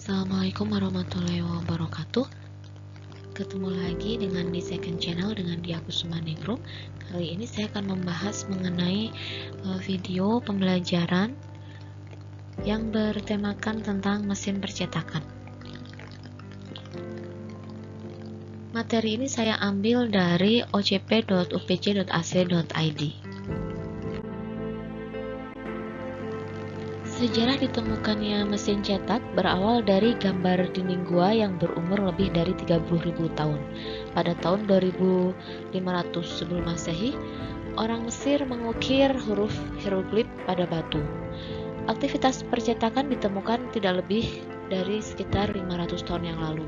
Assalamualaikum warahmatullahi wabarakatuh. Ketemu lagi dengan di second channel dengan Dia Kusuma Negro. Kali ini saya akan membahas mengenai video pembelajaran yang bertemakan tentang mesin percetakan. Materi ini saya ambil dari ocp.upc.ac.id. Sejarah ditemukannya mesin cetak berawal dari gambar dinding gua yang berumur lebih dari 30.000 tahun. Pada tahun 2500 sebelum Masehi, orang Mesir mengukir huruf hieroglif pada batu. Aktivitas percetakan ditemukan tidak lebih dari sekitar 500 tahun yang lalu.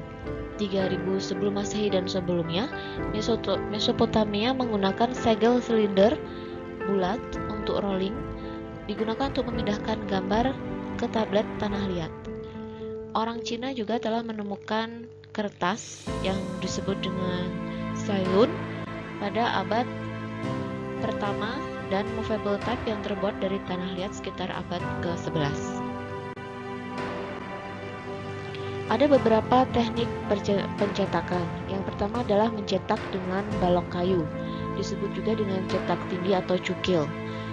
3000 sebelum Masehi dan sebelumnya, Mesopotamia menggunakan segel silinder bulat untuk rolling, digunakan untuk memindahkan gambar ke tablet tanah liat. Orang Cina juga telah menemukan kertas yang disebut dengan Ceylon pada abad pertama dan movable type yang terbuat dari tanah liat sekitar abad ke-11. Ada beberapa teknik pencetakan. Yang pertama adalah mencetak dengan balok kayu, disebut juga dengan cetak tinggi atau cukil.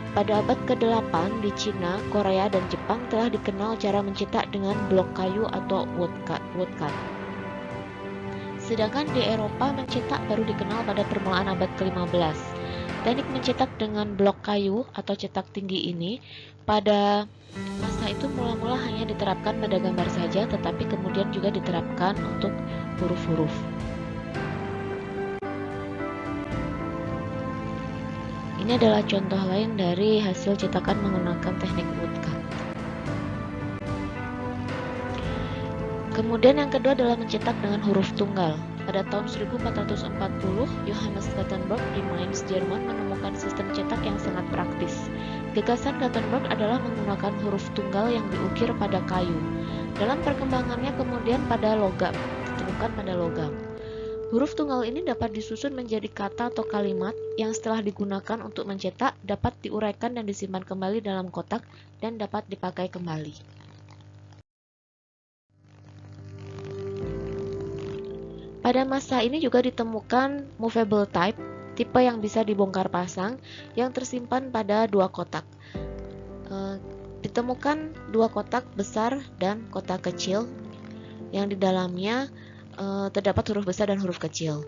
Pada abad ke-8 di Cina, Korea, dan Jepang telah dikenal cara mencetak dengan blok kayu atau woodcut. Sedangkan di Eropa mencetak baru dikenal pada permulaan abad ke-15. Teknik mencetak dengan blok kayu atau cetak tinggi ini pada masa itu mula-mula hanya diterapkan pada gambar saja, tetapi kemudian juga diterapkan untuk huruf-huruf. Ini adalah contoh lain dari hasil cetakan menggunakan teknik woodcut. Kemudian yang kedua adalah mencetak dengan huruf tunggal. Pada tahun 1440, Johannes Gutenberg di Mainz, Jerman menemukan sistem cetak yang sangat praktis. Gagasan Gutenberg adalah menggunakan huruf tunggal yang diukir pada kayu. Dalam perkembangannya kemudian ditemukan pada logam. Huruf tunggal ini dapat disusun menjadi kata atau kalimat yang setelah digunakan untuk mencetak dapat diuraikan dan disimpan kembali dalam kotak dan dapat dipakai kembali. Pada masa ini juga ditemukan movable type, tipe yang bisa dibongkar pasang, yang tersimpan pada dua kotak. Ditemukan dua kotak besar dan kotak kecil yang di dalamnya terdapat huruf besar dan huruf kecil.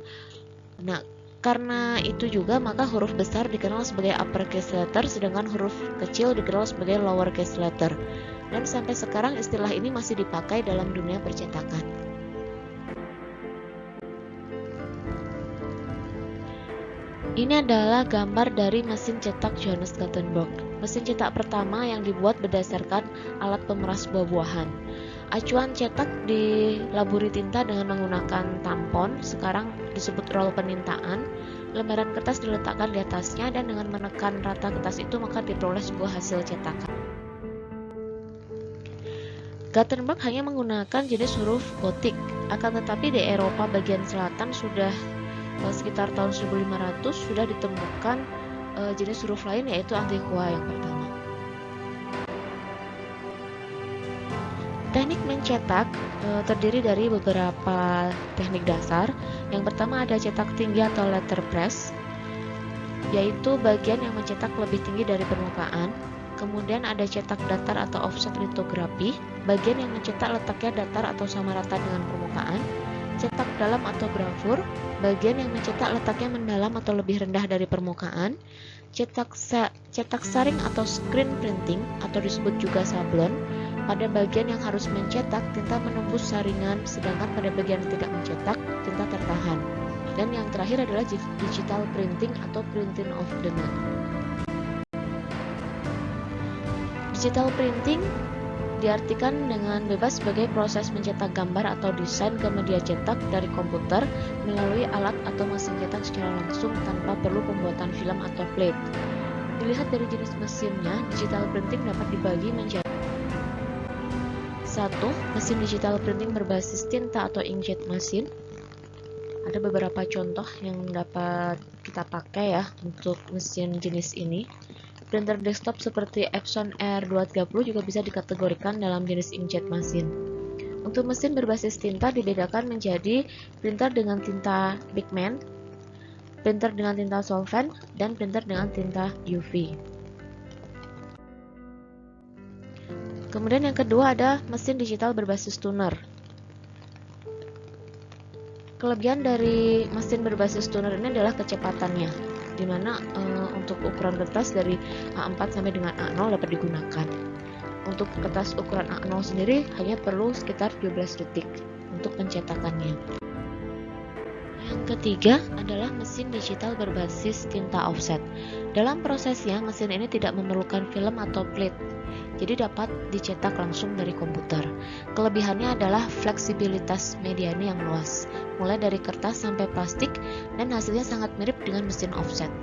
Nah, karena itu juga maka huruf besar dikenal sebagai uppercase letter, sedangkan huruf kecil dikenal sebagai lowercase letter. Dan sampai sekarang istilah ini masih dipakai dalam dunia percetakan. Ini adalah gambar dari mesin cetak Johannes Gutenberg. Mesin cetak pertama yang dibuat berdasarkan alat pemeras buah-buahan. Acuan cetak dilaburi tinta dengan menggunakan tampon, sekarang disebut roll penintaan. Lembaran kertas diletakkan di atasnya dan dengan menekan rata kertas itu maka diperoleh sebuah hasil cetakan. Gutenberg hanya menggunakan jenis huruf gotik, akan tetapi di Eropa bagian selatan sudah sekitar tahun 1500 sudah ditemukan jenis huruf lain, yaitu Antiqua yang pertama. Teknik mencetak terdiri dari beberapa teknik dasar. Yang pertama ada cetak tinggi atau letterpress, yaitu bagian yang mencetak lebih tinggi dari permukaan. Kemudian ada cetak datar atau offset litografi, bagian yang mencetak letaknya datar atau sama rata dengan permukaan. Cetak dalam atau gravur, bagian yang mencetak letaknya mendalam atau lebih rendah dari permukaan. Cetak saring atau screen printing atau disebut juga sablon, pada bagian yang harus mencetak tinta menembus saringan, sedangkan pada bagian yang tidak mencetak tinta tertahan. Dan yang terakhir adalah digital printing atau printing of the net. Digital printing diartikan dengan bebas sebagai proses mencetak gambar atau desain ke media cetak dari komputer melalui alat atau mesin cetak secara langsung tanpa perlu pembuatan film atau plate. Dilihat dari jenis mesinnya, digital printing dapat dibagi menjadi 1. Mesin digital printing berbasis tinta atau inkjet mesin. Ada beberapa contoh yang dapat kita pakai ya untuk mesin jenis ini. Printer desktop seperti Epson R230 juga bisa dikategorikan dalam jenis inkjet mesin. Untuk mesin berbasis tinta dibedakan menjadi printer dengan tinta pigment, printer dengan tinta solvent, dan printer dengan tinta UV. Kemudian yang kedua ada mesin digital berbasis toner. Kelebihan dari mesin berbasis toner ini adalah kecepatannya, di mana untuk ukuran kertas dari A4 sampai dengan A0 dapat digunakan. Untuk kertas ukuran A0 sendiri hanya perlu sekitar 12 detik untuk pencetakannya. Yang ketiga adalah mesin digital berbasis tinta offset. Dalam prosesnya, mesin ini tidak memerlukan film atau plate, jadi dapat dicetak langsung dari komputer. Kelebihannya adalah fleksibilitas medianya yang luas, mulai dari kertas sampai plastik, dan hasilnya sangat mirip dengan mesin offset.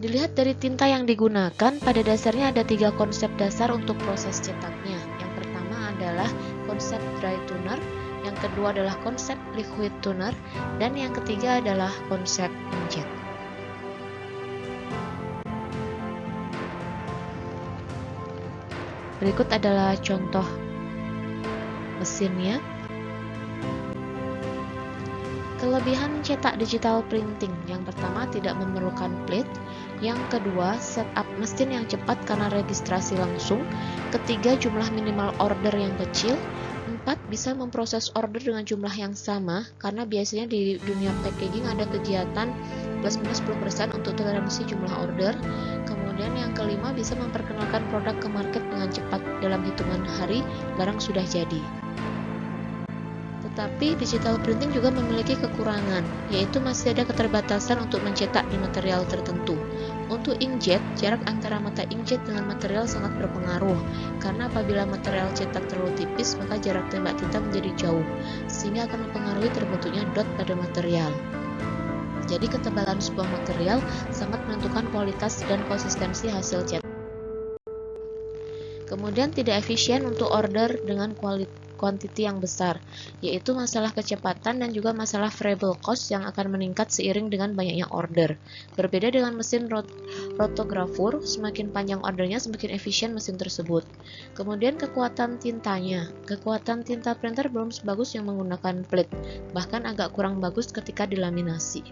Dilihat dari tinta yang digunakan, pada dasarnya ada 3 konsep dasar untuk proses cetaknya. Yang pertama adalah konsep dry toner, yang kedua adalah konsep liquid toner, dan yang ketiga adalah konsep inkjet. Berikut adalah contoh mesinnya. Kelebihan cetak digital printing, yang pertama tidak memerlukan plate, yang kedua setup mesin yang cepat karena registrasi langsung, ketiga jumlah minimal order yang kecil, 4 bisa memproses order dengan jumlah yang sama karena biasanya di dunia packaging ada kegiatan plus minus 10% untuk toleransi jumlah order. Kemudian yang kelima bisa memperkenalkan produk ke market dengan cepat, dalam hitungan hari barang sudah jadi. Tetapi digital printing juga memiliki kekurangan, yaitu masih ada keterbatasan untuk mencetak di material tertentu. Untuk inkjet, jarak antara mata inkjet dengan material sangat berpengaruh, karena apabila material cetak terlalu tipis, maka jarak tembak tinta menjadi jauh, sehingga akan mempengaruhi terbentuknya dot pada material. Jadi ketebalan sebuah material sangat menentukan kualitas dan konsistensi hasil cetak. Kemudian tidak efisien untuk order dengan kuantiti yang besar, yaitu masalah kecepatan dan juga masalah variable cost yang akan meningkat seiring dengan banyaknya order. Berbeda dengan mesin rotografur, semakin panjang ordernya semakin efisien mesin tersebut. Kemudian kekuatan tintanya. Kekuatan tinta printer belum sebagus yang menggunakan plate, bahkan agak kurang bagus ketika dilaminasi.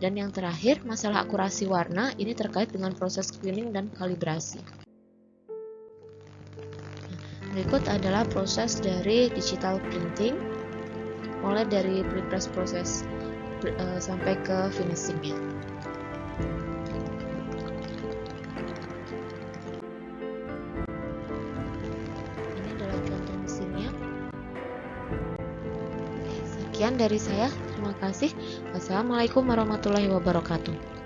Dan yang terakhir, masalah akurasi warna, ini terkait dengan proses cleaning dan kalibrasi. Berikut adalah proses dari digital printing, mulai dari pre-press proses sampai ke finishingnya. Ini adalah contoh mesinnya. Sekian dari saya, terima kasih. Wassalamualaikum warahmatullahi wabarakatuh.